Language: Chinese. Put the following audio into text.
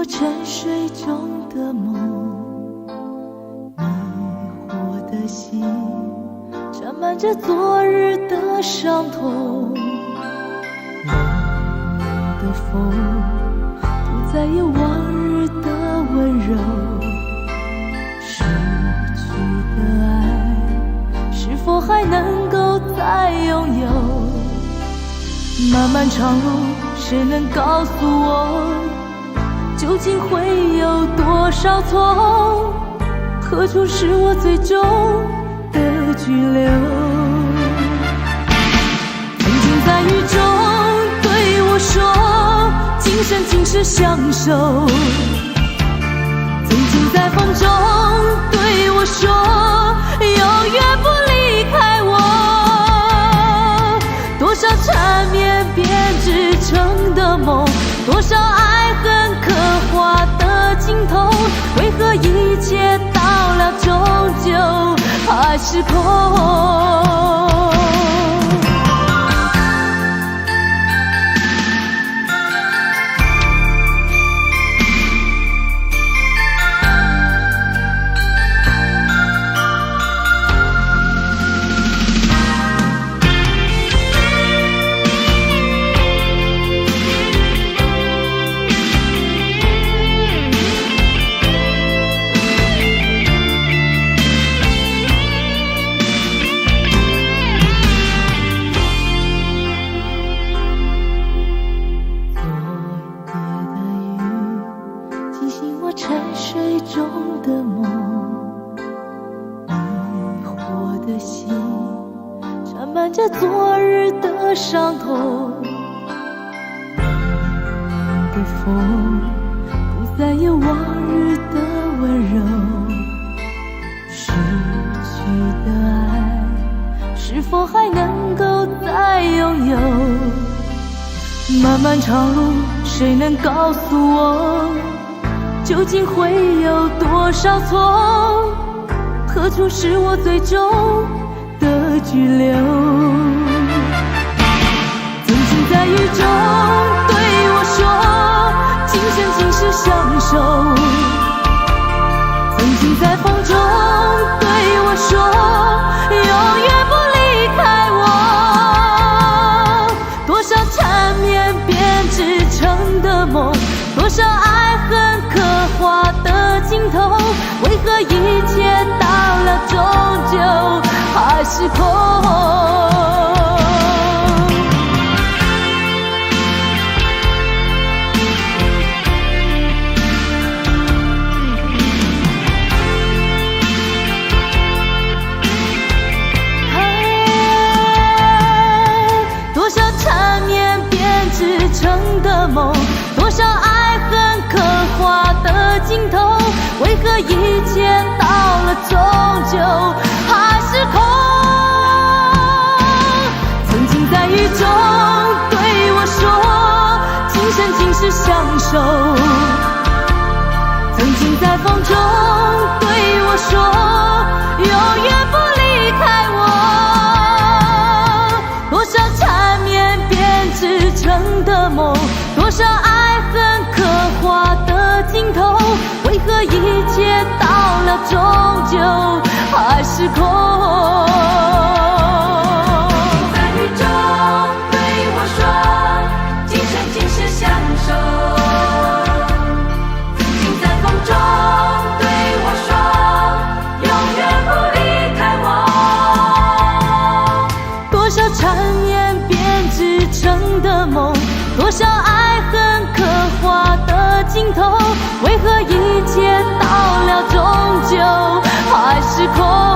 我沉睡中的梦，迷惑的心沾满着昨日的伤痛。冷冷的风不再有往日的温柔，失去的爱是否还能够再拥有？漫漫长路，谁能告诉我，究竟会有多少错？何处是我最终的居留？曾经在雨中对我说，今生今世相守。曾经在风中对我说，永远不离开我。多少缠绵编织成的梦，多少爱恨刻画的镜头，为何一切到了终究还是空？沉睡中的梦，迷惑的心沾满着昨日的伤痛。冷冷的风不再有往日的温柔，失去的爱是否还能够再拥有？漫漫长路，谁能告诉我，究竟会有多少错？何处是我最终的居留？曾经在雨中对我说，今生今世相守。曾经在风中对我说，永远不离开我。多少缠绵编织成的梦，多少爱恨刻画的镜头，为何一切到了终究还是空？多少缠绵编织成的梦，多少爱恨刻画的镜头，为何一切到了终究还是空？曾经在雨中对我说，今生今世相守。曾经在风中对我说，永远不离开我。多少缠绵编织成的梦，多少爱恨刻画的镜头，为何一切到了终究还是空？在雨中对我说，今生今世相守。曾经在风中对我说，永远不离开我。多少缠绵编织成的梦，多少爱恨刻画的镜头，为何一切到了终究还是空？